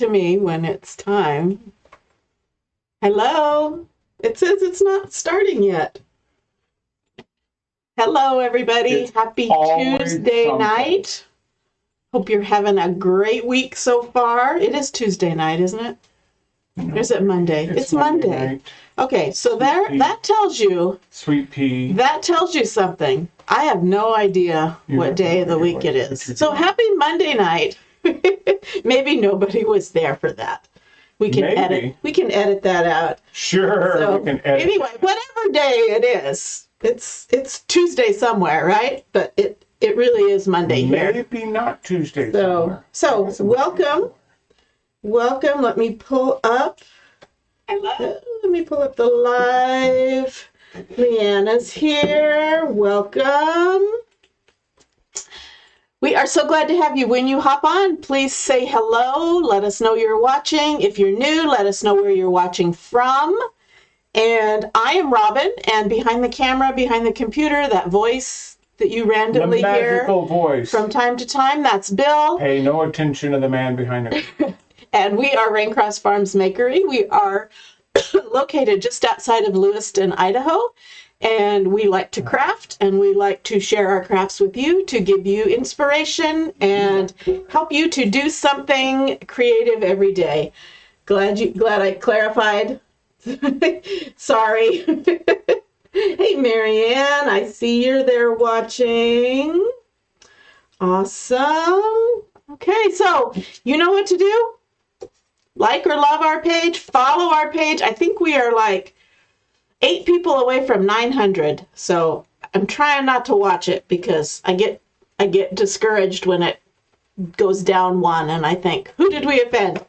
to me when it's time. Hello. It says it's not starting yet. Hello, everybody. It's Happy Tuesday night. Hope you're having a great week so far. It is Tuesday night, isn't it? No, or is it Monday? It's Monday. Okay, so that tells you. Sweet pea. That tells you something. I have no idea what day of the week it is. So happy Monday night. Maybe nobody was there for that. We can edit that out. Sure, so, we can edit. Anyway, whatever day it is, it's Tuesday somewhere, right? But it really is Monday here. Maybe not Tuesday somewhere. So welcome. Welcome. Let me pull up. Hello. Let me pull up the live. Leanna's here. Welcome. We are so glad to have you. When you hop on, please say hello. Let us know you're watching. If you're new, let us know where you're watching from. And I am Robin, and behind the camera, behind the computer, that voice that you randomly hear. The magical voice. From time to time, that's Bill. Pay no attention to the man behind it. And we are Raincross Farms Makery. We are located just outside of Lewiston, Idaho. And we like to craft, and we like to share our crafts with you to give you inspiration and help you to do something creative every day. Glad I clarified. Sorry. Hey, Marianne, I see you're there watching. Awesome. Okay, so you know what to do? Like or love our page, follow our page. I think we are like 8 people away from 900. So I'm trying not to watch it because I get discouraged when it goes down one and I think, who did we offend?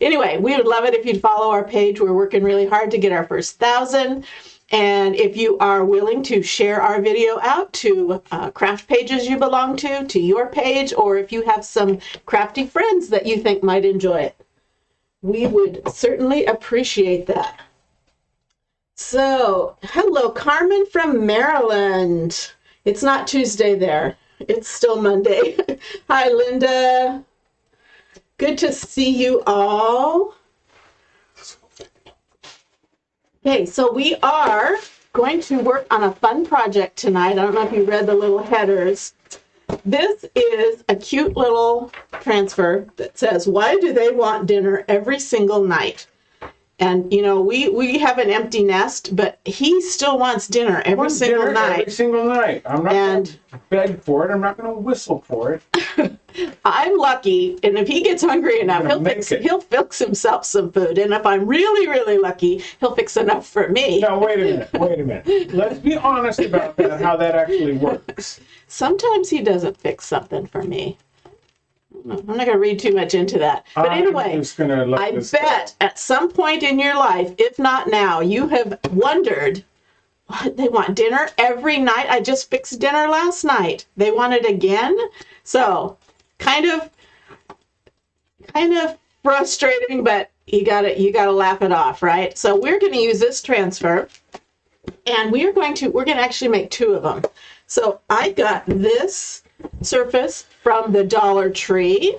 Anyway, we would love it if you'd follow our page. We're working really hard to get our first 1,000. And if you are willing to share our video out to craft pages you belong to your page, or if you have some crafty friends that you think might enjoy it, we would certainly appreciate that. So, hello, Carmen from Maryland. It's not Tuesday there. It's still Monday. Hi, Linda. Good to see you all. Okay, so we are going to work on a fun project tonight. I don't know if you read the little headers. This is a cute little transfer that says, why do they want dinner every single night? And, you know, we have an empty nest, but he still wants dinner every single night. Every single night. I'm not going to beg for it. I'm not going to whistle for it. I'm lucky, and if he gets hungry enough, he'll fix himself some food. And if I'm really, really lucky, he'll fix enough for me. No, wait a minute. Let's be honest about that, how that actually works. Sometimes he doesn't fix something for me. I'm not going to read too much into that. But anyway, I bet at some point in your life, if not now, you have wondered, what, they want dinner every night? I just fixed dinner last night. They want it again? So, kind of frustrating, but you gotta laugh it off, right? So we're going to use this transfer, and we're going to actually make 2 of them. So I got this surface from the Dollar Tree.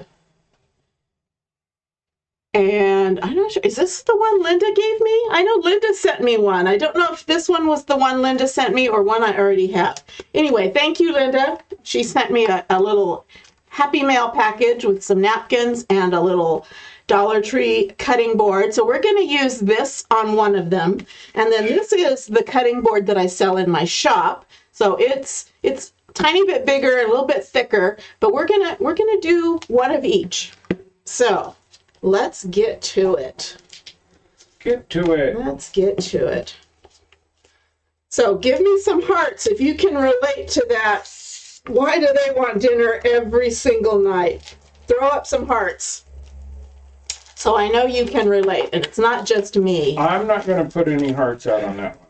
And I'm not sure, is this the one Linda gave me? I know Linda sent me one. I don't know if this one was the one Linda sent me or one I already have. Anyway, thank you, Linda. She sent me a little Happy Mail package with some napkins and a little Dollar Tree cutting board. So we're going to use this on one of them. And then this is the cutting board that I sell in my shop. So it's tiny bit bigger and a little bit thicker, but we're gonna do one of each. So let's get to it. Let's get to it. So give me some hearts if you can relate to that. Why do they want dinner every single night? Throw up some hearts. So I know you can relate, and it's not just me. I'm not going to put any hearts out on that one.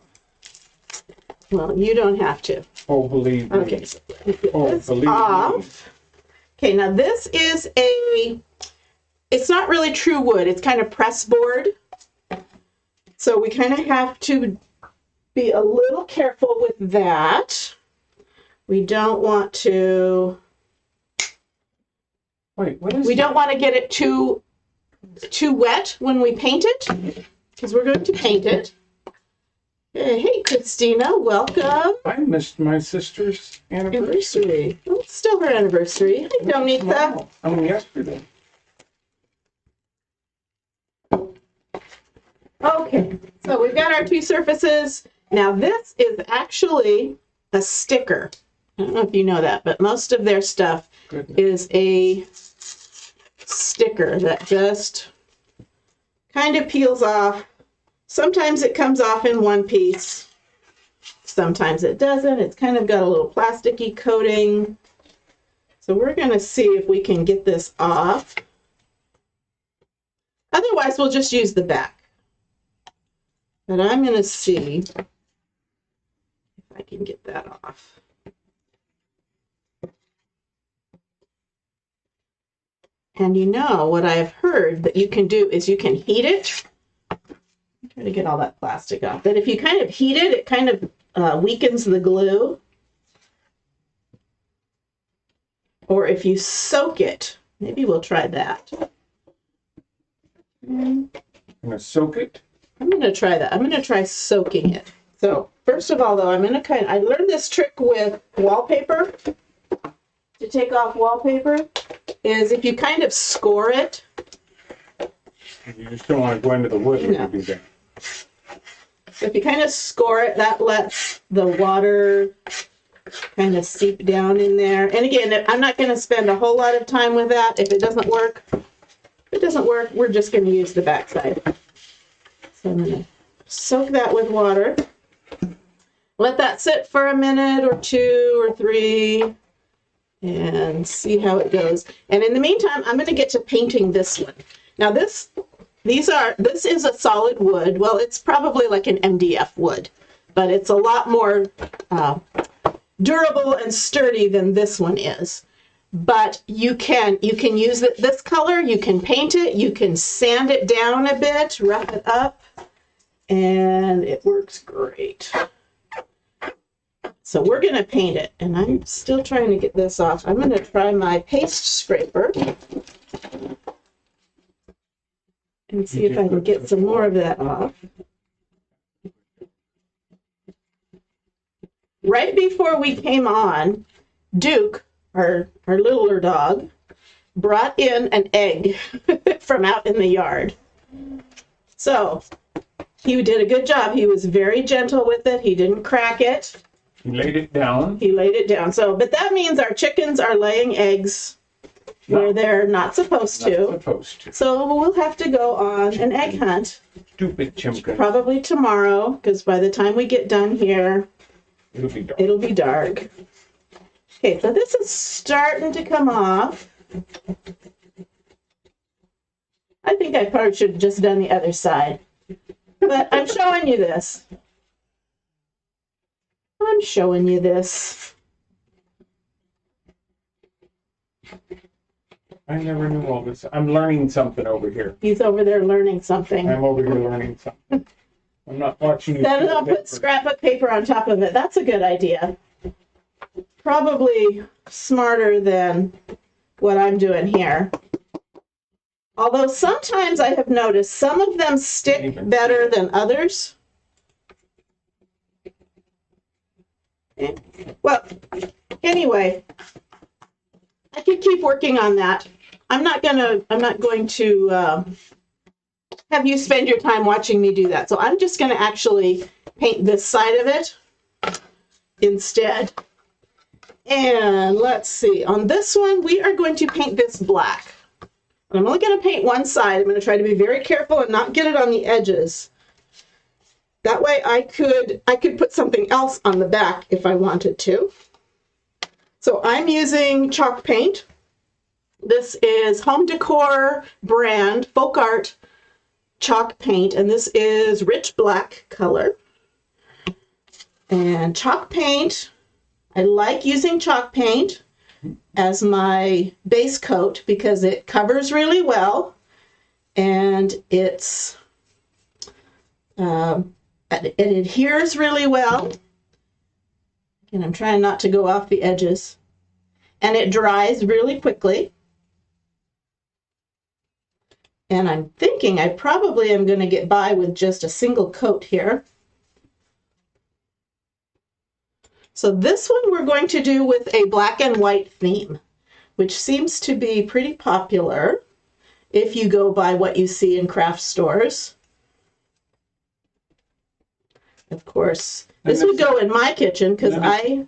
Well, you don't have to. Oh, believe me. Okay, so believe me. Okay, now this is it's not really true wood. It's kind of press board. So we kind of have to be a little careful with that. We don't want to... Wait, what is We don't want to get it too too wet when we paint it, because we're going to paint it. Hey, Christina, welcome. I missed my sister's anniversary. Oh, it's still her anniversary. Hi, Donita. Wow. I mean, yesterday. Okay, so we've got our two surfaces. Now this is actually a sticker. I don't know if you know that, but most of their stuff is a sticker that just kind of peels off. Sometimes it comes off in one piece. Sometimes it doesn't. It's kind of got a little plasticky coating. So we're going to see if we can get this off. Otherwise, we'll just use the back. But I'm going to see if I can get that off. And you know what I've heard that you can do is you can heat it. Try to get all that plastic off. But if you kind of heat it, it kind of weakens the glue. Or if you soak it, maybe we'll try that. I'm going to soak it. I'm going to try that. I'm going to try soaking it. So first of all, though, I'm going to I learned this trick with wallpaper. To take off wallpaper is if you kind of score it. You just don't want to go into the wood when you do that. So if you kind of score it, that lets the water kind of seep down in there. And again, I'm not going to spend a whole lot of time with that. If it doesn't work, we're just going to use the backside. So I'm going to soak that with water. Let that sit for a minute or two or three and see how it goes. And in the meantime, I'm going to get to painting this one. Now this is a solid wood. Well, it's probably like an MDF wood, but it's a lot more durable and sturdy than this one is. But you can use this color, you can paint it, you can sand it down a bit, rough it up, and it works great. So we're going to paint it, and I'm still trying to get this off. I'm going to try my paste scraper and see if I can get some more of that off. Right before we came on, Duke, our littler dog, brought in an egg from out in the yard. So he did a good job. He was very gentle with it. He didn't crack it. He laid it down. He laid it down. So, but that means our chickens are laying eggs where they're not supposed to. So we'll have to go on an egg hunt. Stupid chimka. Probably tomorrow, because by the time we get done here, it'll be dark. Okay, so this is starting to come off. I think I probably should have just done the other side. But I'm showing you this. I'm showing you this. I never knew all this. I'm learning something over here. He's over there learning something. I'm over here learning something. I'm not watching you. Then I'll put scrapbook paper on top of it. That's a good idea. Probably smarter than what I'm doing here. Although sometimes I have noticed some of them stick better than others. Well, anyway, I could keep working on that. I'm not going to have you spend your time watching me do that. So I'm just going to actually paint this side of it instead. And let's see, on this one, we are going to paint this black. I'm only going to paint one side. I'm going to try to be very careful and not get it on the edges. That way I could put something else on the back if I wanted to. So I'm using chalk paint. This is Home Decor brand Folk Art chalk paint, and this is rich black color. And chalk paint, I like using chalk paint as my base coat because it covers really well, and it adheres really well. And I'm trying not to go off the edges. And it dries really quickly. And I'm thinking I probably am going to get by with just a single coat here. So this one we're going to do with a black and white theme, which seems to be pretty popular if you go by what you see in craft stores. Of course, this would go in my kitchen because I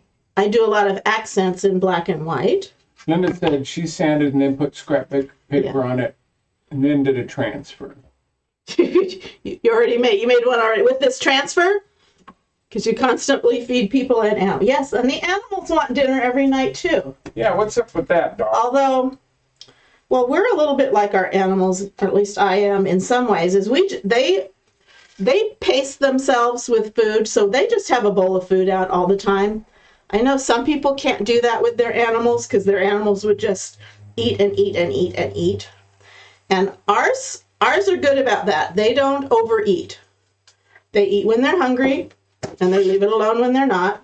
do a lot of accents in black and white. Linda said she sanded and then put scrap paper on it and then did a transfer. You made one already with this transfer? Because you constantly feed people and animals. Yes, and the animals want dinner every night too. Yeah, what's up with that, dog? Although, well, we're a little bit like our animals, or at least I am in some ways, is they pace themselves with food, so they just have a bowl of food out all the time. I know some people can't do that with their animals because their animals would just eat and eat and eat and eat. And ours are good about that. They don't overeat. They eat when they're hungry, and they leave it alone when they're not.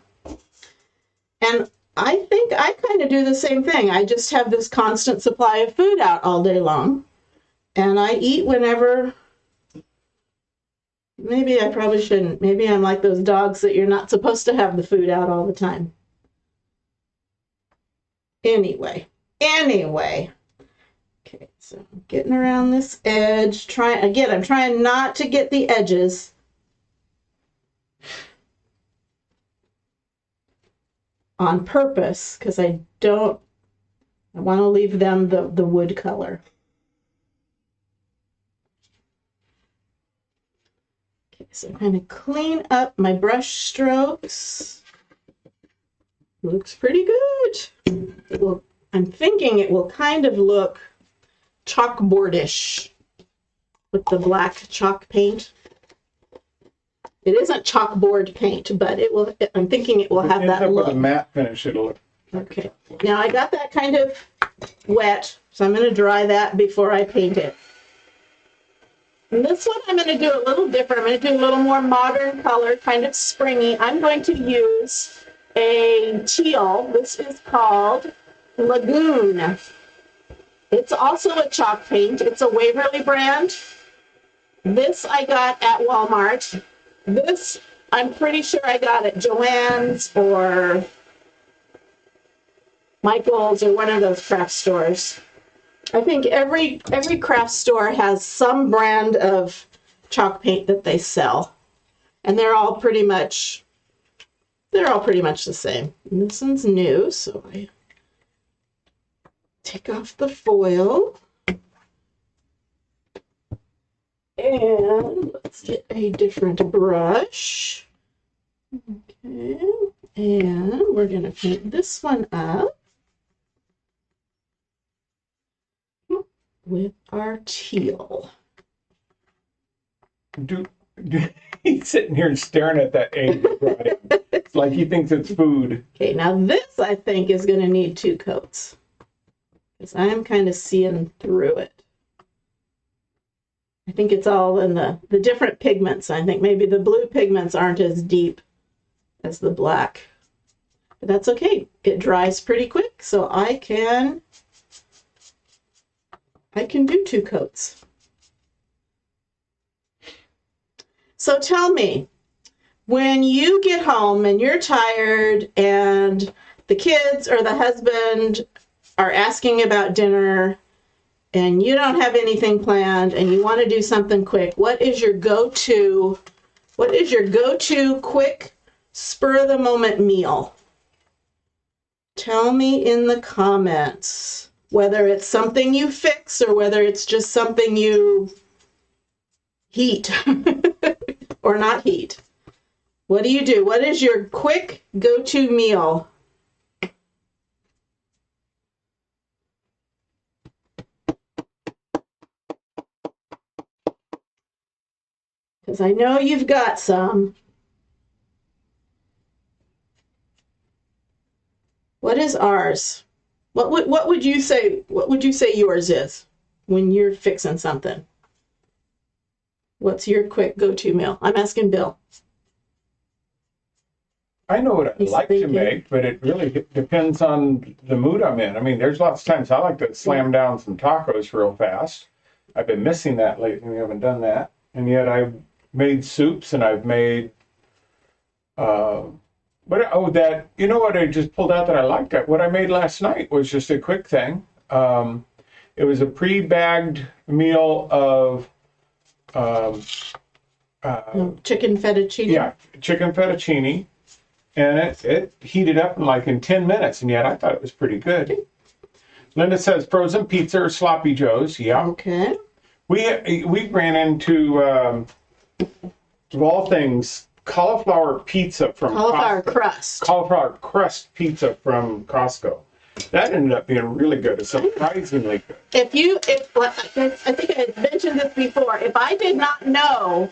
And I think I kind of do the same thing. I just have this constant supply of food out all day long. And I eat whenever. Maybe I probably shouldn't. Maybe I'm like those dogs that you're not supposed to have the food out all the time. Anyway. Okay, so I'm getting around this edge. I'm trying not to get the edges. On purpose, because I want to leave them the wood color. Okay, so I'm going to clean up my brush strokes. Looks pretty good. I'm thinking it will kind of look chalkboardish with the black chalk paint. It isn't chalkboard paint, but it will. I'm thinking it will have that look. With a matte finish, it'll look. Okay. Now I got that kind of wet, so I'm going to dry that before I paint it. And this one I'm going to do a little different. I'm going to do a little more modern color, kind of springy. I'm going to use a teal. This is called Lagoon. It's also a chalk paint. It's a Waverly brand. This I got at Walmart. This, I'm pretty sure I got at Joann's or Michael's or one of those craft stores. I think every craft store has some brand of chalk paint that they sell. And they're all pretty much the same. And this one's new, so I take off the foil. And let's get a different brush. Okay, and we're going to paint this one up with our teal. He's sitting here staring at that egg you brought in. It's like he thinks it's food. Okay, now this I think is going to need 2 coats because I'm kind of seeing through it. I think it's all in the different pigments. I think maybe the blue pigments aren't as deep as the black. But that's okay. It dries pretty quick, so I can do 2 coats. So tell me, when you get home and you're tired and the kids or the husband are asking about dinner and you don't have anything planned and you want to do something quick, what is your go-to quick spur of the moment meal? Tell me in the comments whether it's something you fix or whether it's just something you heat or not heat. What do you do? What is your quick go-to meal? Because I know you've got some. What is ours? What would you say? What would you say yours is when you're fixing something? What's your quick go-to meal? I'm asking Bill. I know what I like to make, but it really depends on the mood I'm in. I mean, there's lots of times I like to slam down some tacos real fast. I've been missing that lately. We haven't done that. And yet I've made soups and I've made, that, you know what I just pulled out that I liked? What I made last night was just a quick thing. It was a pre-bagged meal of, chicken fettuccine. yeah, chicken fettuccine. And it heated up in 10 minutes, and yet I thought it was pretty good. Linda says frozen pizza or sloppy joes. Yeah. Okay. We ran into, of all things, cauliflower pizza from Cauliflower Costco. crust. Cauliflower crust pizza from Costco. That ended up being really good. It's surprisingly good. I think I had mentioned this before. If I did not know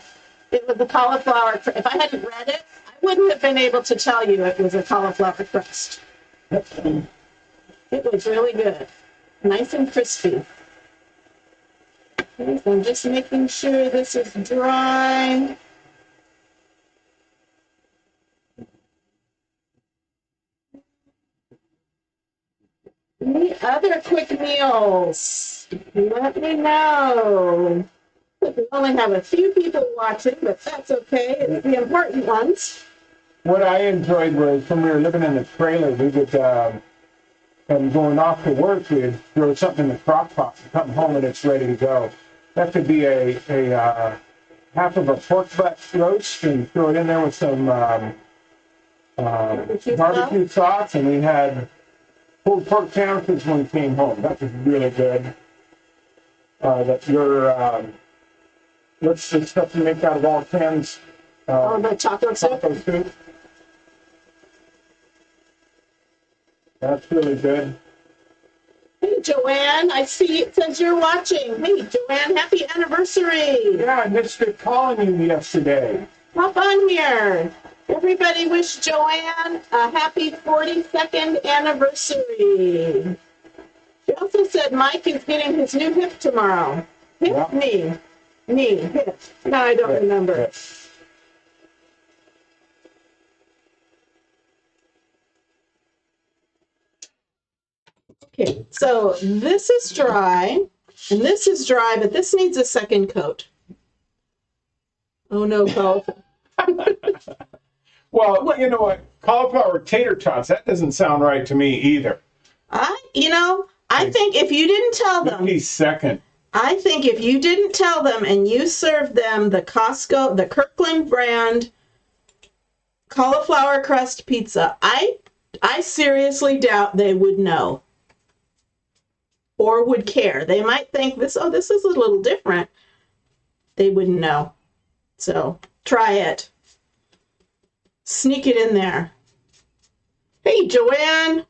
it was a cauliflower, if I hadn't read it, I wouldn't have been able to tell you it was a cauliflower crust. It was really good. Nice and crispy. Okay, so I'm just making sure this is dry. Any other quick meals? Let me know. We only have a few people watching, but that's okay. It's the important ones. What I enjoyed was when we were living in the trailer, we would, and going off to work, we'd throw something in the crock pot and come home and it's ready to go. That could be a half of a pork butt roast and throw it in there with some barbecue sauce, and we had pulled pork sandwiches when we came home. That was really good. What's the stuff you make out of all cans? The chocolate soup. Soup. That's really good. Hey, Joanne, I see it says you're watching. Hey, Joanne, happy anniversary. Yeah, I missed it calling you yesterday. Hop on here. Everybody wish Joanne a happy 42nd anniversary. She also said Mike is getting his new hip tomorrow. Hip, Yeah. knee, hip. No, I don't remember. Yeah. Okay, so this is dry, and this is dry, but this needs a second coat. Oh no, Paul. Well, you know what? Cauliflower tater tots, that doesn't sound right to me either. I think if you didn't tell them, Maybe second. I think if you didn't tell them and you served them the Kirkland brand cauliflower crust pizza, I seriously doubt they would know or would care. They might think this is a little different. They wouldn't know. So try it. Sneak it in there. Hey, Joanne.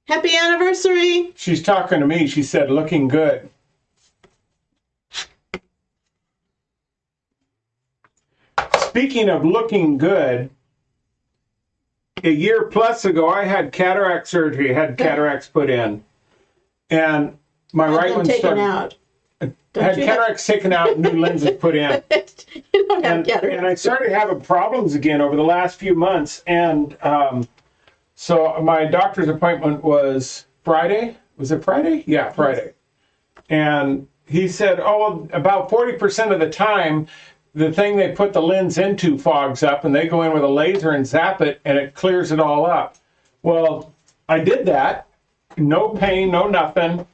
Happy anniversary. She's talking to me. She said, looking good. Speaking of looking good, a year plus ago, I had cataract surgery, had cataracts put in. And my right one taken started. out. Had cataracts taken out and new lenses put in. You don't have cataracts. And I started having problems again over the last few months. And so my doctor's appointment was Friday. Was it Friday? Yeah, Friday. And he said, about 40% of the time, the thing they put the lens into fogs up, and they go in with a laser and zap it, and it clears it all up. Well, I did that. No pain, no nothing.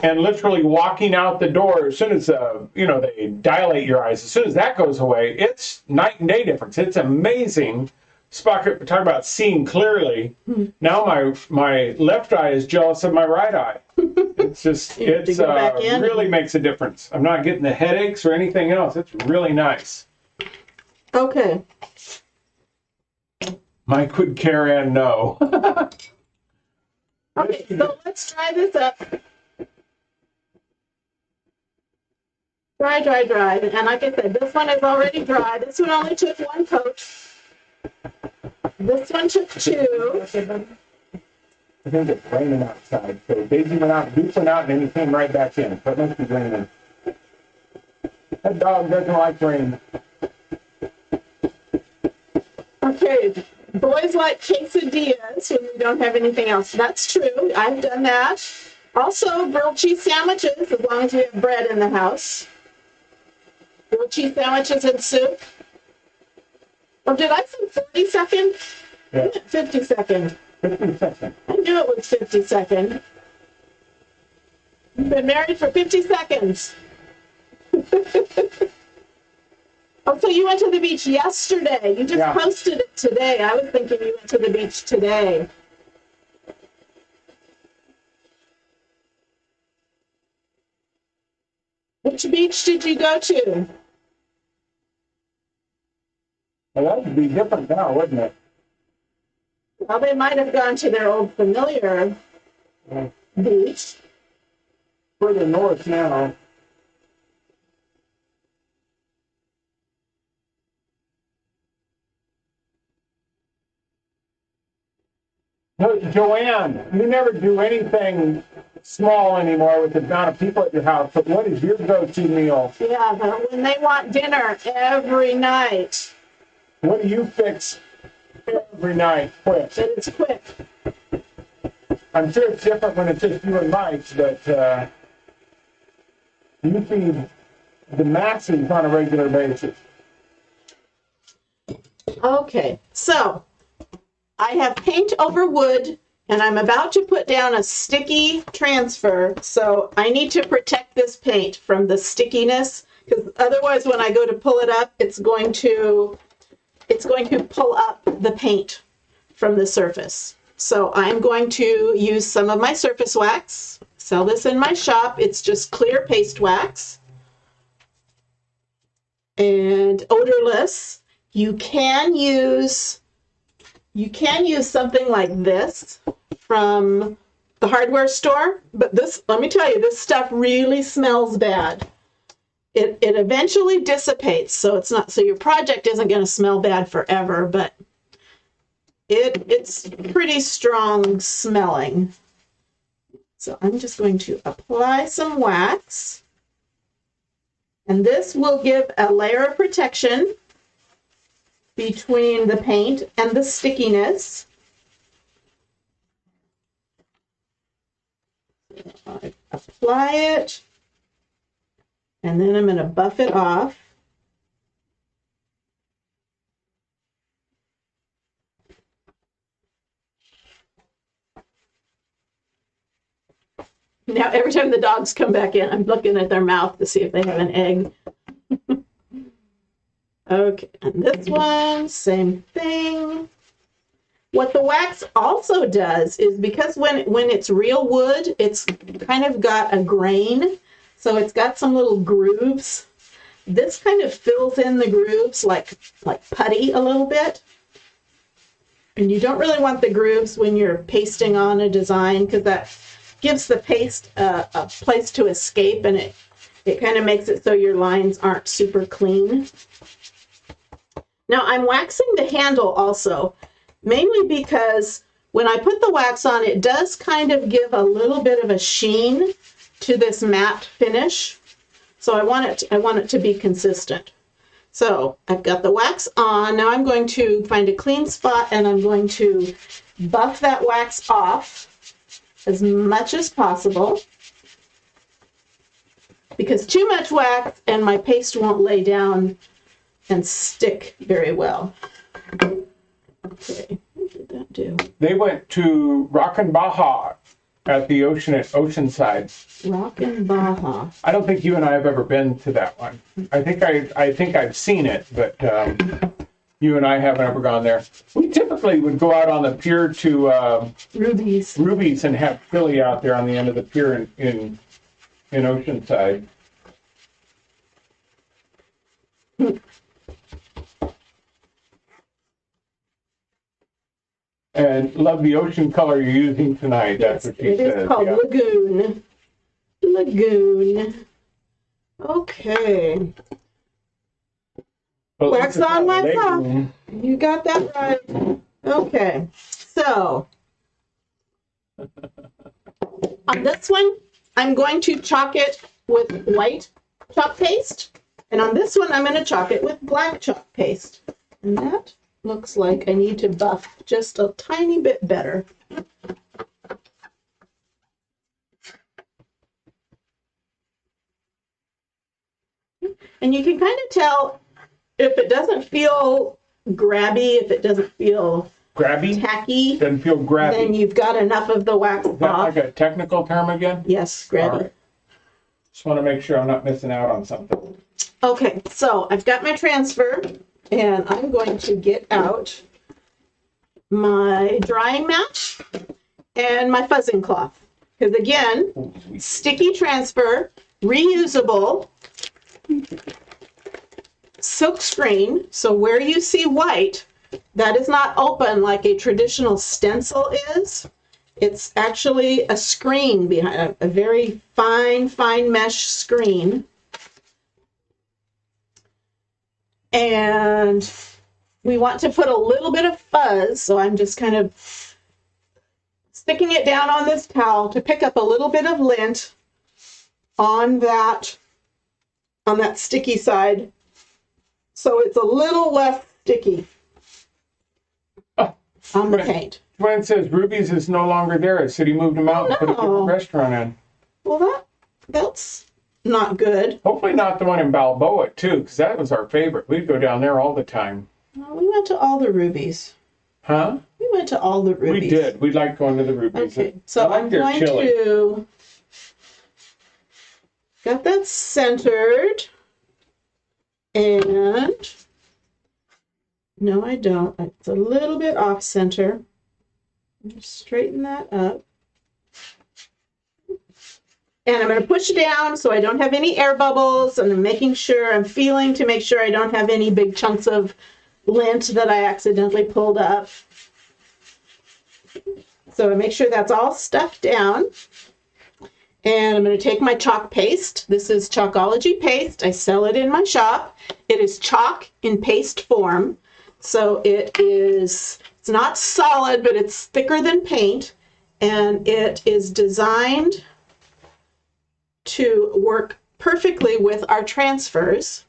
And literally walking out the door, as soon as, they dilate your eyes, as soon as that goes away, it's night and day difference. It's amazing. Talk about seeing clearly. Now my left eye is jealous of my right eye. It's just, really makes a difference. I'm not getting the headaches or anything else. It's really nice. Okay. Mike would care and no. Okay, so let's try this up. Dry. And like I said, this one is already dry. This one only took one coat. This one took two. I think it's raining outside. So Daisy went out, Duke went out, and then he came right back in. So it must be raining. That dog doesn't like rain. Okay, boys like quesadillas when we don't have anything else. That's true. I've done that. Also, grilled cheese sandwiches, as long as we have bread in the house. Grilled cheese sandwiches and soup. Or did I say 30 seconds? Yeah. 50 seconds. 50 seconds. I knew it was 50 seconds. You've been married for 50 seconds. Oh, so you went to the beach yesterday. You just posted it today. I was thinking you went to the beach today. Which beach did you go to? Well, that would be different now, wouldn't it? Well, they might have gone to their old familiar beach. Further north now. No, Joanne, you never do anything small anymore with the amount of people at your house, but what is your go-to meal? Yeah, but when they want dinner every night. What do you fix every night quick? But it's quick. I'm sure it's different when it's just you and Mike, but you feed the masses on a regular basis. Okay, so I have paint over wood, and I'm about to put down a sticky transfer, so I need to protect this paint from the stickiness, because otherwise when I go to pull it up, it's going to pull up the paint from the surface. So I'm going to use some of my surface wax. Sell this in my shop. It's just clear paste wax and odorless. You can use something like this from the hardware store, but this, let me tell you, this stuff really smells bad. It eventually dissipates, so it's not, so your project isn't going to smell bad forever, but it's pretty strong smelling. So I'm just going to apply some wax, and this will give a layer of protection between the paint and the stickiness. I apply it, and then I'm going to buff it off. Now, every time the dogs come back in, I'm looking at their mouth to see if they have an egg. Okay, and this one, same thing. What the wax also does is, because when it's real wood, it's kind of got a grain, so it's got some little grooves. This kind of fills in the grooves like putty a little bit. And you don't really want the grooves when you're pasting on a design, because that gives the paste a place to escape, and it kind of makes it so your lines aren't super clean. Now I'm waxing the handle also, mainly because when I put the wax on, it does kind of give a little bit of a sheen to this matte finish. So I want it to be consistent. So I've got the wax on. Now I'm going to find a clean spot, and I'm going to buff that wax off as much as possible, because too much wax and my paste won't lay down and stick very well. Okay, what did that do? They went to Rockin' Baja at the ocean at Oceanside. Rockin' Baja. I don't think you and I have ever been to that one. I think I've seen it, but you and I haven't ever gone there. We typically would go out on the pier to Ruby's and have Philly out there on the end of the pier in Oceanside. And love the ocean color you're using tonight. That's what she says. It is called Lagoon. Lagoon. Okay. Well, wax on, wax off. You got that right. Okay. So on this one, I'm going to chalk it with white chalk paste. And on this one, I'm going to chalk it with black chalk paste. And that looks like I need to buff just a tiny bit better. And you can kind of tell if it doesn't feel grabby, if it doesn't feel Grabby? tacky, Doesn't feel grabby. then you've got enough of the wax Is that off. like a technical term again? Yes, grabby. All right. Just want to make sure I'm not missing out on something. Okay, so I've got my transfer, and I'm going to get out my drying mat and my fuzzing cloth. Because again, sticky transfer, reusable, silk screen. So where you see white, that is not open like a traditional stencil is. It's actually a screen behind, a very fine mesh screen. And we want to put a little bit of fuzz, so I'm just kind of sticking it down on this towel to pick up a little bit of lint on that sticky side, so it's a little less sticky on the paint. When it says Ruby's is no longer there, it said he moved them out and put a different restaurant in. Well, that's not good. Hopefully not the one in Balboa, too, because that was our favorite. We'd go down there all the time. Well, we went to all the Rubies. Huh? We went to all the Rubies. We did. We liked going to the Rubies. Okay, so like I'm going to... Got that centered. And... No, I don't. It's a little bit off center. Just straighten that up. And I'm going to push down so I don't have any air bubbles, and I'm making sure, I'm feeling to make sure I don't have any big chunks of lint that I accidentally pulled up. So I make sure that's all stuffed down. And I'm going to take my chalk paste. This is Chalkology paste. I sell it in my shop. It is chalk in paste form. So it's not solid, but it's thicker than paint. And it is designed to work perfectly with our transfers.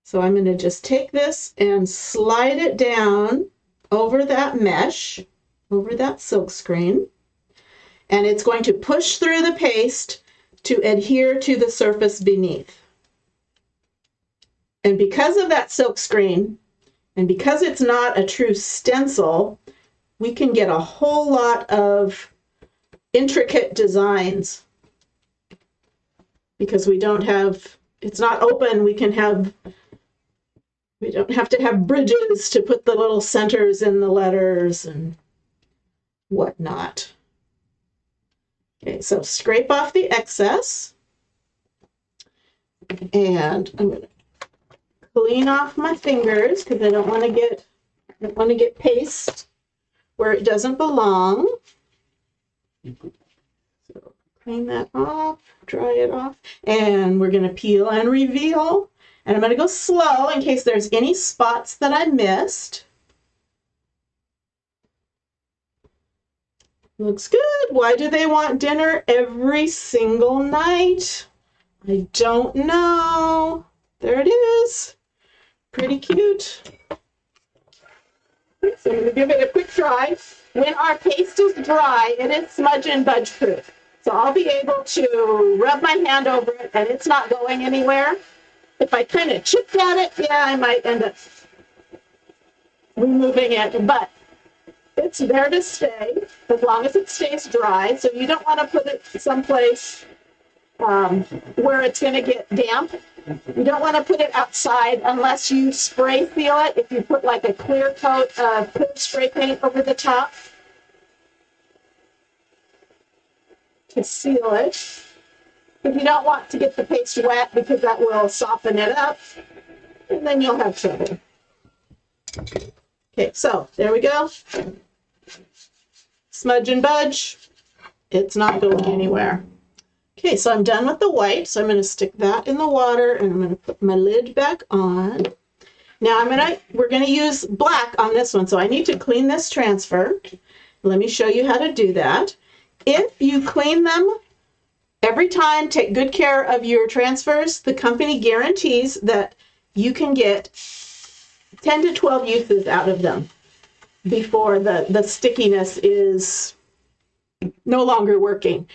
So I'm going to just take this and slide it down over that mesh, over that silk screen. And it's going to push through the paste to adhere to the surface beneath. And because of that silk screen, and because it's not a true stencil, we can get a whole lot of intricate designs. Because we don't have, it's not open, we don't have to have bridges to put the little centers in the letters and whatnot. Okay, so scrape off the excess. And I'm going to clean off my fingers because I don't want to get paste where it doesn't belong. So clean that off, dry it off, and we're going to peel and reveal. And I'm going to go slow in case there's any spots that I missed. Looks good. Why do they want dinner every single night? I don't know. There it is. Pretty cute. So I'm going to give it a quick try. When our paste is dry, it is smudge and budge proof. So I'll be able to rub my hand over it and it's not going anywhere. If I kind of chipped at it, yeah, I might end up removing it, but it's there to stay as long as it stays dry. So you don't want to put it someplace where it's going to get damp. You don't want to put it outside unless you spray seal it. If you put like a clear coat of clear spray paint over the top to seal it. But you don't want to get the paste wet because that will soften it up and then you'll have trouble. Okay, so there we go. Smudge and budge. It's not going anywhere. Okay, so I'm done with the white, so I'm going to stick that in the water and I'm going to put my lid back on. Now we're going to use black on this one, so I need to clean this transfer. Let me show you how to do that. If you clean them every time, take good care of your transfers, the company guarantees that you can get 10 to 12 uses out of them before the stickiness is no longer working.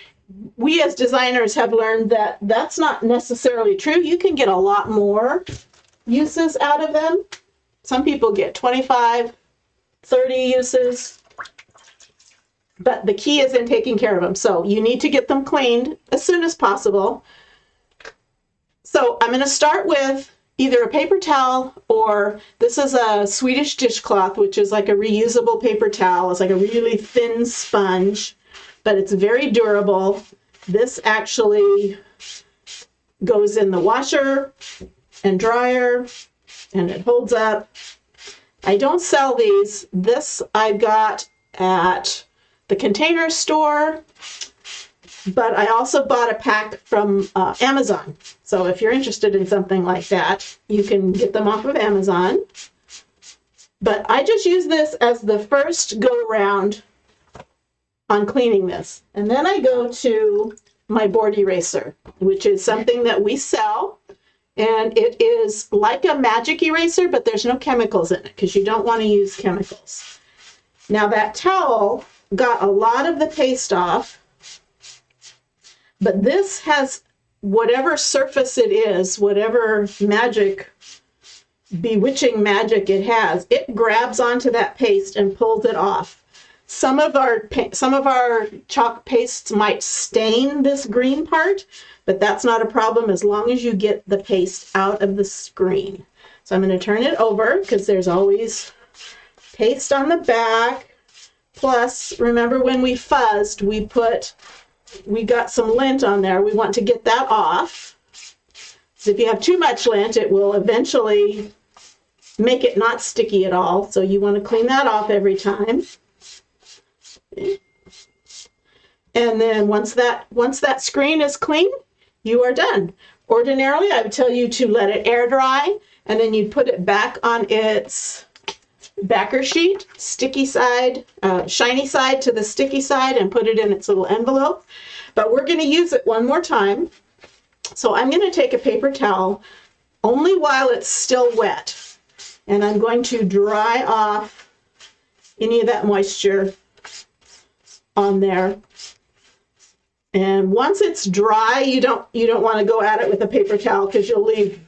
we as designers have learned that that's not necessarily true. You can get a lot more uses out of them. Some people get 25, 30 uses, but the key is in taking care of them. So you need to get them cleaned as soon as possible. So I'm going to start with either a paper towel, or this is a Swedish dishcloth, which is like a reusable paper towel. It's like a really thin sponge, but it's very durable. This actually goes in the washer and dryer, and it holds up. I don't sell these. This I got at the Container Store, but I also bought a pack from Amazon. So if you're interested in something like that, you can get them off of Amazon. But I just use this as the first go around on cleaning this. And then I go to my board eraser, which is something that we sell. And it is like a magic eraser, but there's no chemicals in it because you don't want to use chemicals. Now that towel got a lot of the paste off, but this has whatever surface it is, whatever magic, bewitching magic it has, it grabs onto that paste and pulls it off. Some of our chalk pastes might stain this green part, but that's not a problem as long as you get the paste out of the screen. So I'm going to turn it over because there's always paste on the back. Plus, remember when we fuzzed, we got some lint on there. We want to get that off. So if you have too much lint, it will eventually make it not sticky at all. So you want to clean that off every time. And then once that screen is clean, you are done. Ordinarily, I would tell you to let it air dry, and then you'd put it back on its backer sheet, sticky side, shiny side to the sticky side, and put it in its little envelope. But we're going to use it one more time. So I'm going to take a paper towel only while it's still wet, and I'm going to dry off any of that moisture on there. And once it's dry, you don't want to go at it with a paper towel because you'll leave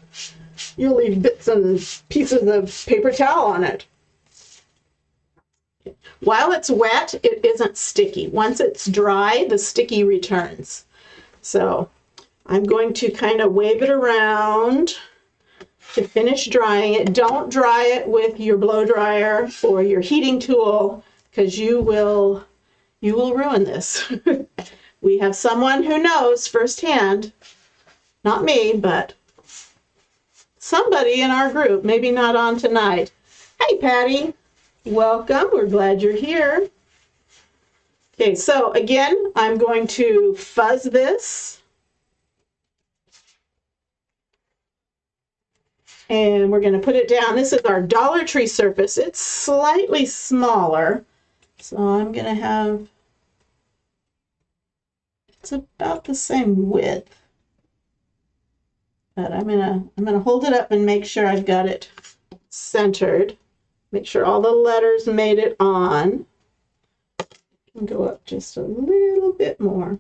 bits and pieces of paper towel on it. While it's wet, it isn't sticky. Once it's dry, the sticky returns. So I'm going to kind of wave it around to finish drying it. Don't dry it with your blow dryer or your heating tool because you will ruin this. We have someone who knows firsthand, not me, but somebody in our group, maybe not on tonight. Hey, Patty. Welcome. We're glad you're here. Okay, so again, I'm going to fuzz this. And we're going to put it down. This is our Dollar Tree surface. It's slightly smaller. So I'm going to have, it's about the same width. But I'm gonna hold it up and make sure I've got it centered. Make sure all the letters made it on. And go up just a little bit more.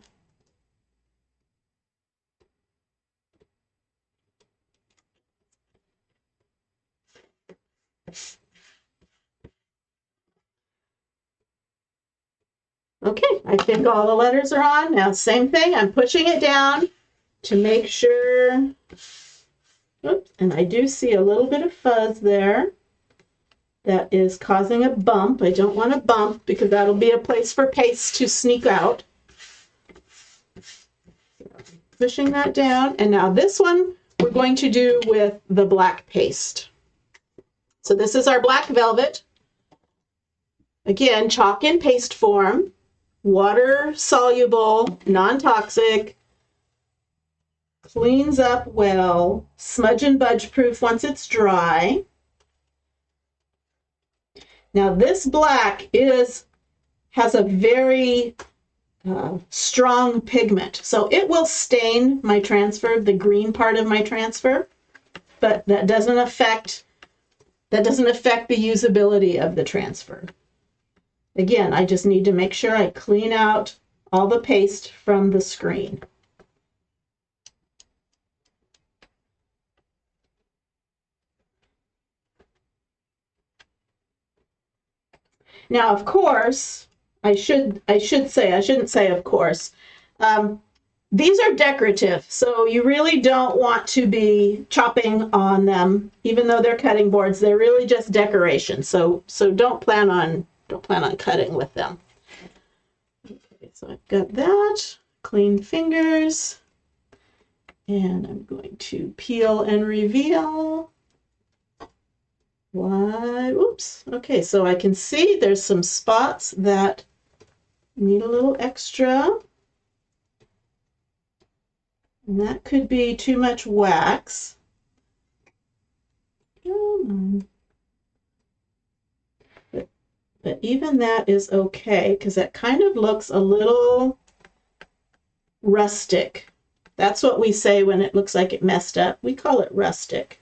Okay, I think all the letters are on. Now, same thing, I'm pushing it down to make sure. Oops, and I do see a little bit of fuzz there. That is causing a bump. I don't want a bump because that'll be a place for paste to sneak out. Pushing that down. And now this one we're going to do with the black paste. So this is our black velvet. Again, chalk in paste form, water soluble, non-toxic, cleans up well, smudge and budge proof once it's dry. Now this black has a very strong pigment, so it will stain my transfer, the green part of my transfer, but that doesn't affect the usability of the transfer. Again, I just need to make sure I clean out all the paste from the screen. Now, of course, I shouldn't say of course. These are decorative, so you really don't want to be chopping on them, even though they're cutting boards. They're really just decoration. So don't plan on cutting with them. Okay, so I've got that. Clean fingers. And I'm going to peel and reveal. Why, oops. Okay, so I can see there's some spots that need a little extra. And that could be too much wax. But even that is okay, because that kind of looks a little rustic. That's what we say when it looks like it messed up. We call it rustic.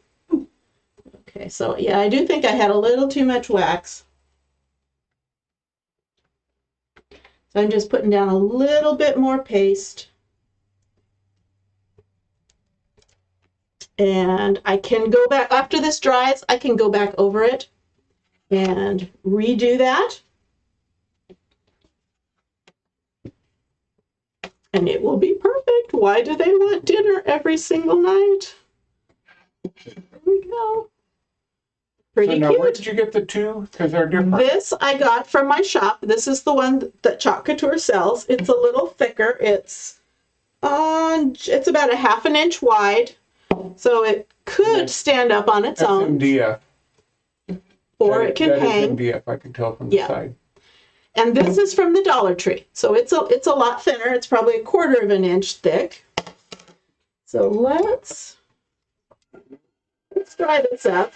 Okay, so yeah, I do think I had a little too much wax. So I'm just putting down a little bit more paste. And I can go back, after this dries, I can go back over it and redo that. And it will be perfect. Why do they want dinner every single night? There we go. Pretty so now, cute. where did you get the two? Because they're different. This I got from my shop. This is the one that Chalk Couture sells. It's a little thicker. It's about a ½ inch wide. So it could stand up on its own. MDF. Or it can hang. MDF, I can tell from the side. And this is from the Dollar Tree. So it's a lot thinner. It's probably a ½ of an inch thick. So let's dry this up.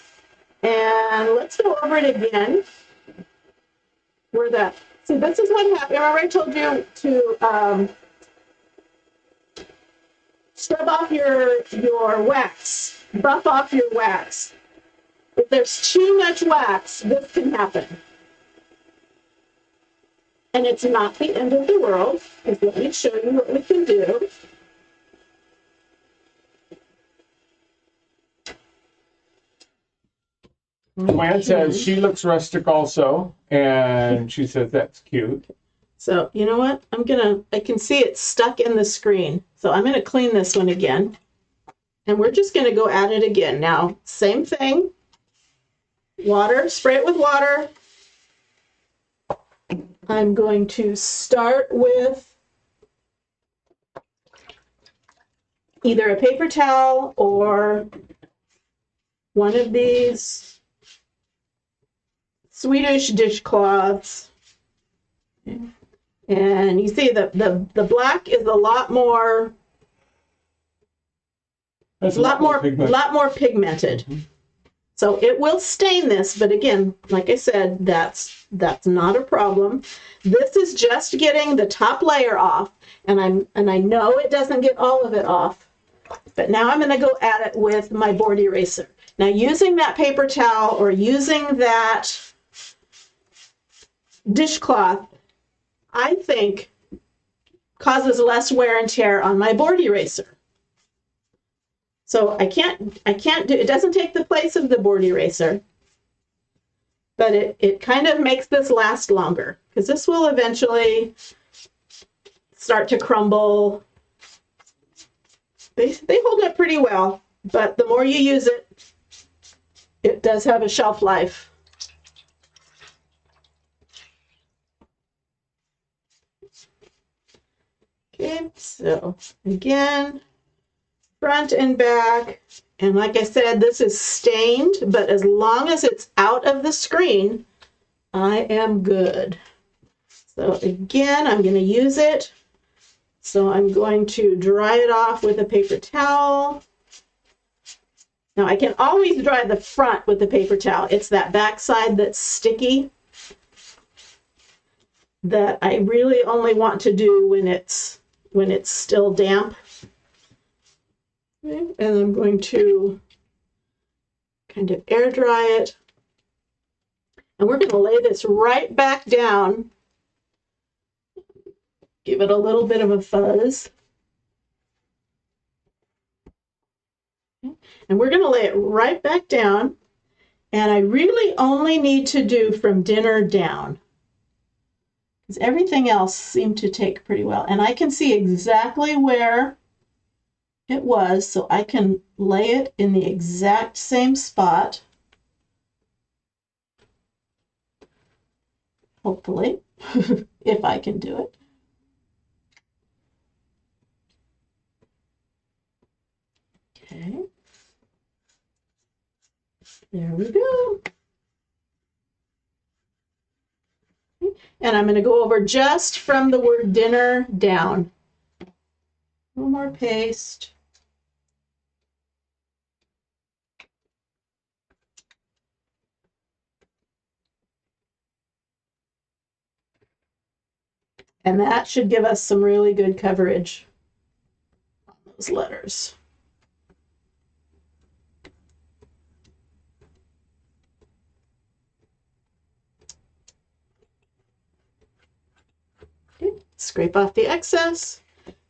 And let's go over it again. See, this is what happened. Remember I told you to scrub off your wax, buff off your wax. If there's too much wax, this can happen. And it's not the end of the world, because let me show you what we can do. Joanne says she looks rustic also, and she says that's cute. So you know what? I can see it's stuck in the screen. So I'm gonna clean this one again. And we're just gonna go at it again. Now, same thing. Water, spray it with water. I'm going to start with either a paper towel or one of these Swedish dishcloths. And you see the black is a lot more pigmented. Mm-hmm. So it will stain this, but again, like I said, that's not a problem. This is just getting the top layer off, and I know it doesn't get all of it off, but now I'm going to go at it with my board eraser. Now, using that paper towel or using that dishcloth, I think causes less wear and tear on my board eraser. So I can't do, it doesn't take the place of the board eraser, but it kind of makes this last longer, because this will eventually start to crumble. They hold up pretty well, but the more you use it, it does have a shelf life. Okay, so again, front and back. And like I said, this is stained, but as long as it's out of the screen, I am good. So again, I'm going to use it. So I'm going to dry it off with a paper towel. Now I can always dry the front with the paper towel. It's that back side that's sticky that I really only want to do when it's still damp. Okay, and I'm going to kind of air dry it. And we're going to lay this right back down Give it a little bit of a fuzz. And we're going to lay it right back down. And I really only need to do from dinner down, because everything else seemed to take pretty well. And I can see exactly where it was, so I can lay it in the exact same spot. Hopefully, if I can do it. Okay. There we go. And I'm going to go over just from the word dinner down. A little more paste. And that should give us some really good coverage on those letters. Okay. Scrape off the excess.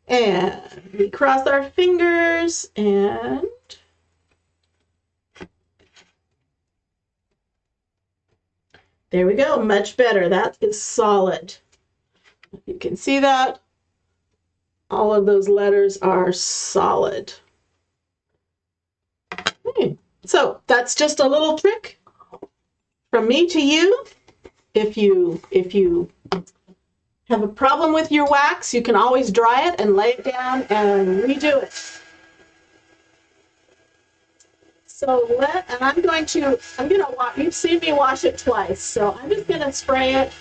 And we cross our fingers and there we go. Much better. That is solid. You can see that. All of those letters are solid. Okay. So that's just a little trick from me to you. If you have a problem with your wax, you can always dry it and lay it down and redo it. So I'm gonna wash, you've seen me wash it twice, so I'm just gonna spray it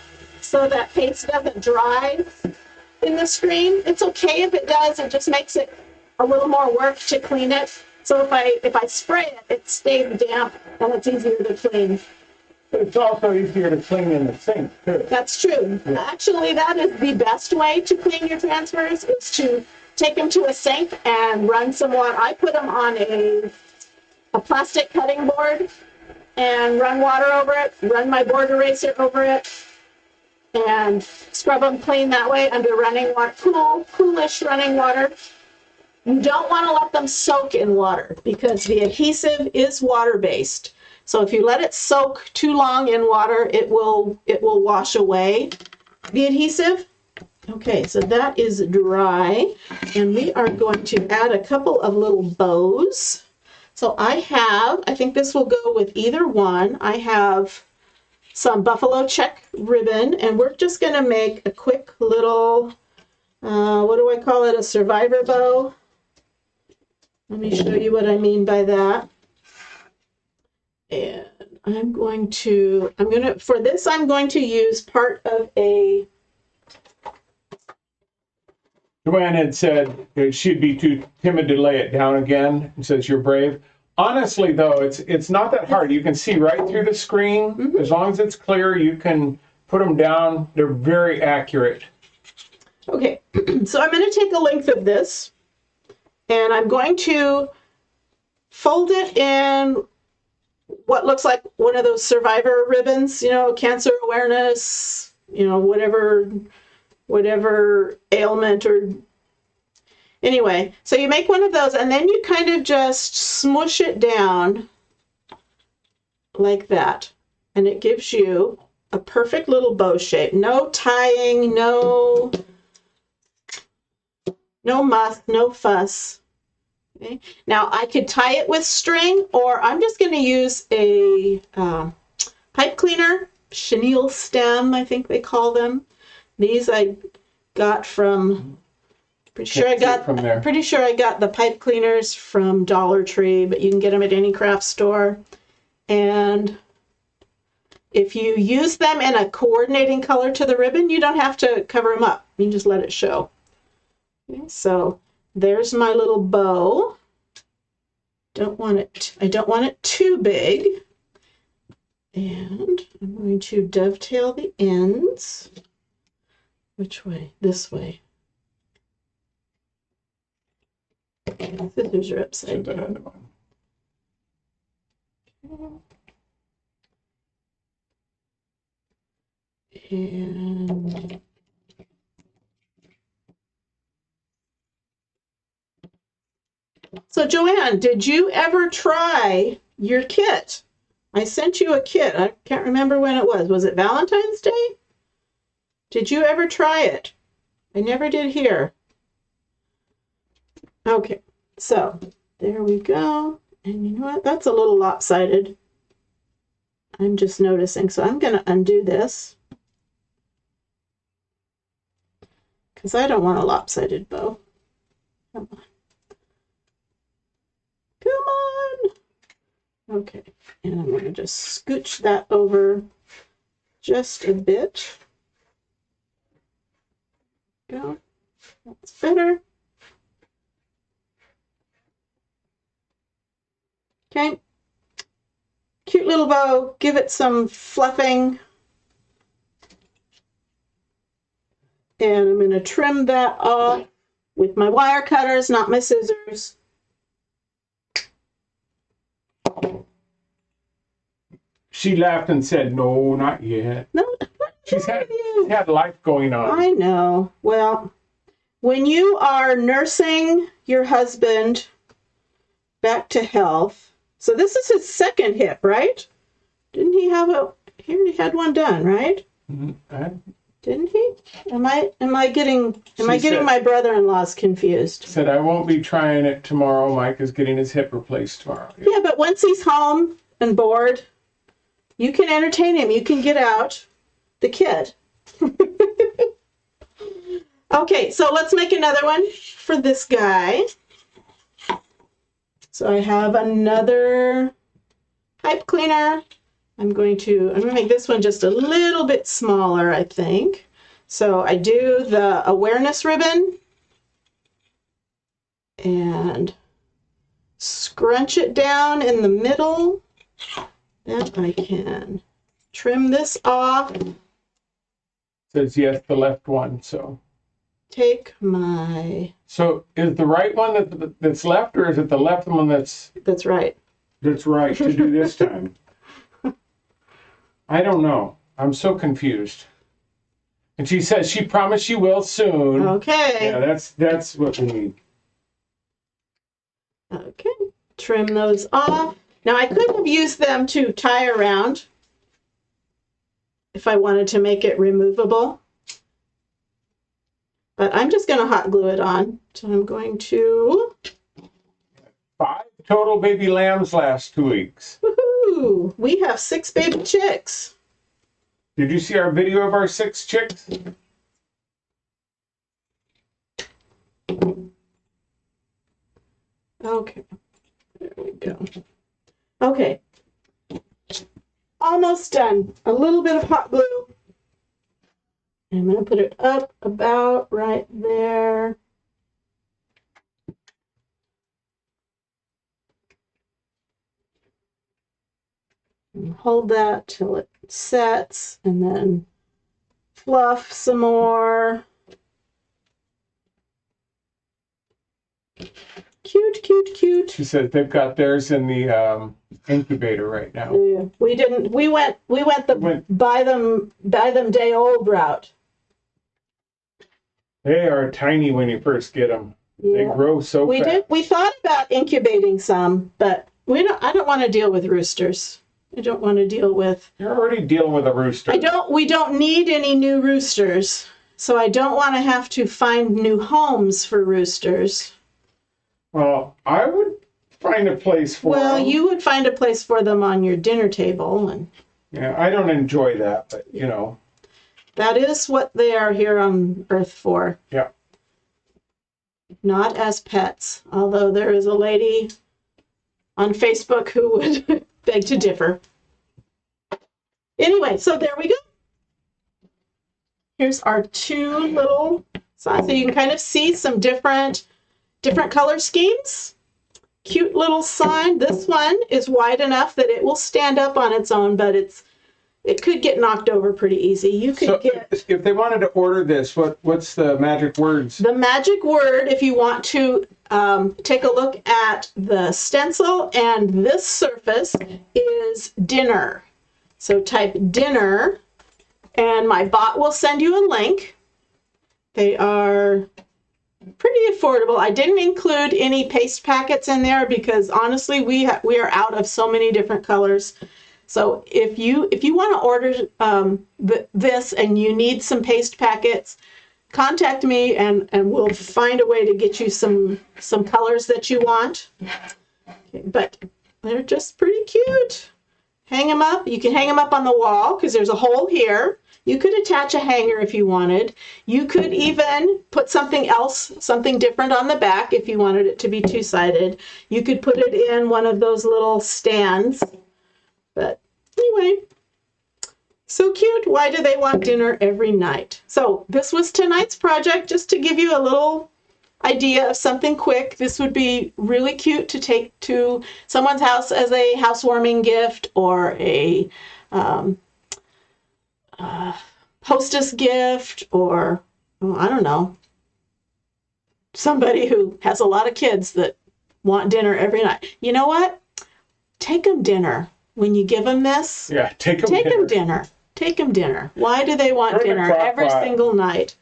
so that paste doesn't dry in the screen. It's okay if it does, it just makes it a little more work to clean it. So if I spray it, it stays damp and it's easier to clean. It's also easier to clean in the sink, too. That's true. Yeah. Actually, that is the best way to clean your transfers, is to take them to a sink and run some water. I put them on a plastic cutting board and run water over it, run my board eraser over it, and scrub them clean that way under running water, coolish running water. You don't want to let them soak in water because the adhesive is water-based. So if you let it soak too long in water, it will wash away the adhesive. Okay, so that is dry, and we are going to add a couple of little bows. So I think this will go with either one. I have some buffalo check ribbon, and we're just going to make a quick little, what do I call it, a survivor bow. Let me show you what I mean by that. And for this, I'm going to use part of a... Joanne had said she'd be too timid to lay it down again, and says you're brave. Honestly, though, it's not that hard. You can see right through the screen. Mm-hmm. As long as it's clear, you can put them down. They're very accurate. Okay, so I'm going to take a length of this, and I'm going to fold it in what looks like one of those survivor ribbons, cancer awareness, whatever ailment or... Anyway, so you make one of those, and then you kind of just smush it down like that, and it gives you a perfect little bow shape. No tying, no muss, no fuss. Okay. Now I could tie it with string, or I'm just going to use a pipe cleaner, chenille stem, I think they call them. These I got from... Pretty sure I got the pipe cleaners from Dollar Tree, but you can get them at any craft store. And if you use them in a coordinating color to the ribbon, you don't have to cover them up. You can just let it show. Okay, so there's my little bow. I don't want it too big. And I'm going to dovetail the ends. Which way? This way. Scissors are upside down. And So Joanne, did you ever try your kit? I sent you a kit. I can't remember when it was. Was it Valentine's Day? Did you ever try it? I never did hear. Okay, so there we go. And you know what? That's a little lopsided. I'm just noticing. So I'm going to undo this because I don't want a lopsided bow. Come on. Come on. Okay, and I'm going to just scooch that over just a bit. Go. That's better. Okay. Cute little bow. Give it some fluffing. And I'm going to trim that off with my wire cutters, not my scissors. She laughed and said, "No, not yet." No, She's had life going on. I know. Well, when you are nursing your husband back to health, so this is his second hip, right? Didn't he have he already had one done, right? Mm-hmm. Didn't he? Am I getting my brother-in-laws confused? Said, "I won't be trying it tomorrow. Mike is getting his hip replaced tomorrow." Yeah, but once he's home and bored, you can entertain him. You can get out the kid. Okay, so let's make another one for this guy. So I have another pipe cleaner. I'm going to make this one just a little bit smaller, I think. So I do the awareness ribbon and scrunch it down in the middle. Then I can trim this off. Says yes, the left one. So Take my... So is the right one that's left, or is it the left one that's right? That's right to do this time? I don't know. I'm so confused. And she says she promised she will soon. Okay. Yeah, that's what we need. Okay. Trim those off. Now I could have used them to tie around if I wanted to make it removable. But I'm just going to hot glue it on. So I'm going to... 5 total baby lambs last 2 weeks. Woohoo! We have 6 baby chicks. Did you see our video of our 6 chicks? Okay. There we go. Okay. Almost done. A little bit of hot glue. I'm going to put it up about right there. And hold that till it sets, and then fluff some more. Cute, cute, cute. She said they've got theirs in the incubator right now. Yeah, we didn't. We went the buy them day old route. They are tiny when you first get them. Yeah. They grow so fast. We thought about incubating some, but I don't want to deal with roosters. I don't want to deal with... You're already dealing with a rooster. We don't need any new roosters. So I don't want to have to find new homes for roosters. Well, I would find a place for them. Well, you would find a place for them on your dinner table. And yeah, I don't enjoy that, but you know. That is what they are here on Earth for. Yeah. Not as pets. Although there is a lady on Facebook who would beg to differ. Anyway, so there we go. Here's our 2 little signs. So you can kind of see some different color schemes. Cute little sign. This one is wide enough that it will stand up on its own, but it could get knocked over pretty easy. You could if they wanted to order this, what's the magic words? The magic word, if you want to take a look at the stencil and this surface, is dinner. So type dinner, and my bot will send you a link. They are pretty affordable. I didn't include any paste packets in there because honestly, we are out of so many different colors. So if you want to order this and you need some paste packets, contact me and we'll find a way to get you some colors that you want. Okay, but they're just pretty cute. Hang them up. You can hang them up on the wall because there's a hole here. You could attach a hanger if you wanted. You could even put something else, something different on the back if you wanted it to be two-sided. You could put it in one of those little stands. But anyway, so cute. Why do they want dinner every night? So this was tonight's project, just to give you a little idea of something quick. This would be really cute to take to someone's house as a housewarming gift or a hostess gift, or I don't know, somebody who has a lot of kids that want dinner every night. You know what? Take them dinner when you give them this. Yeah, take them dinner. Take them dinner. Why do they want dinner every single night?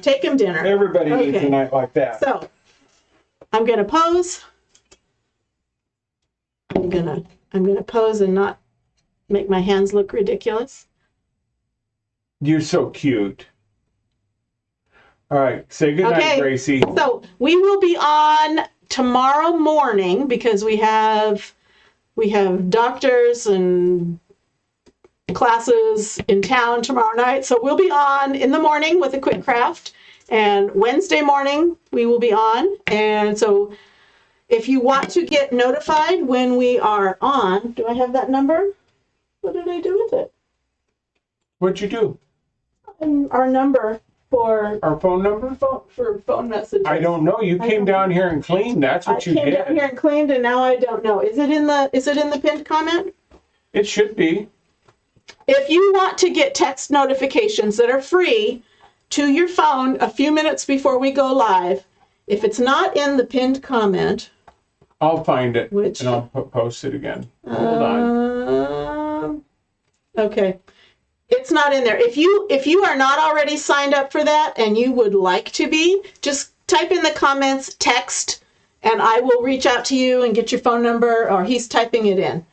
Take them dinner. Everybody needs a night like that. So I'm gonna pose. I'm gonna pose and not make my hands look ridiculous. You're so cute. All right, say good night, Gracie. So we will be on tomorrow morning because we have doctors and classes in town tomorrow night. So we'll be on in the morning with a quick craft, and Wednesday morning we will be on. And so if you want to get notified when we are on, do I have that number? What did I do with it? What'd you do? Our number for our phone number for phone messages. I don't know. You came down here and cleaned. That's what you did. I came down here and cleaned, and now I don't know. Is it in the pinned comment? It should be. If you want to get text notifications that are free to your phone a few minutes before we go live, if it's not in the pinned comment, I'll find it and I'll post it again. Hold on. Okay. It's not in there. If you are not already signed up for that and you would like to be, just type in the comments text and I will reach out to you and get your phone number, or he's typing it in.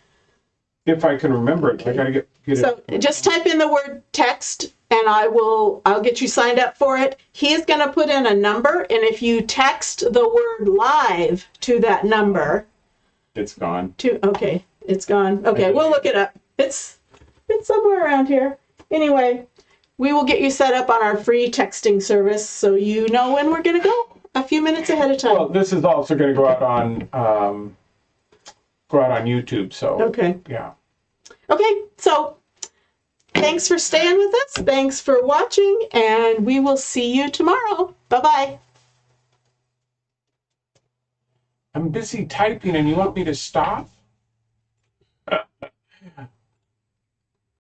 If I can remember it, I gotta get it. So just type in the word text and I'll get you signed up for it. He is going to put in a number, and if you text the word live to that number, it's gone. It's gone. Okay, we'll look it up. It's somewhere around here. Anyway, we will get you set up on our free texting service so you know when we're going to go a few minutes ahead of time. Well, this is also going to go out on YouTube. So yeah. Okay, so thanks for staying with us. Thanks for watching, and we will see you tomorrow. Bye-bye. I'm busy typing, and you want me to stop?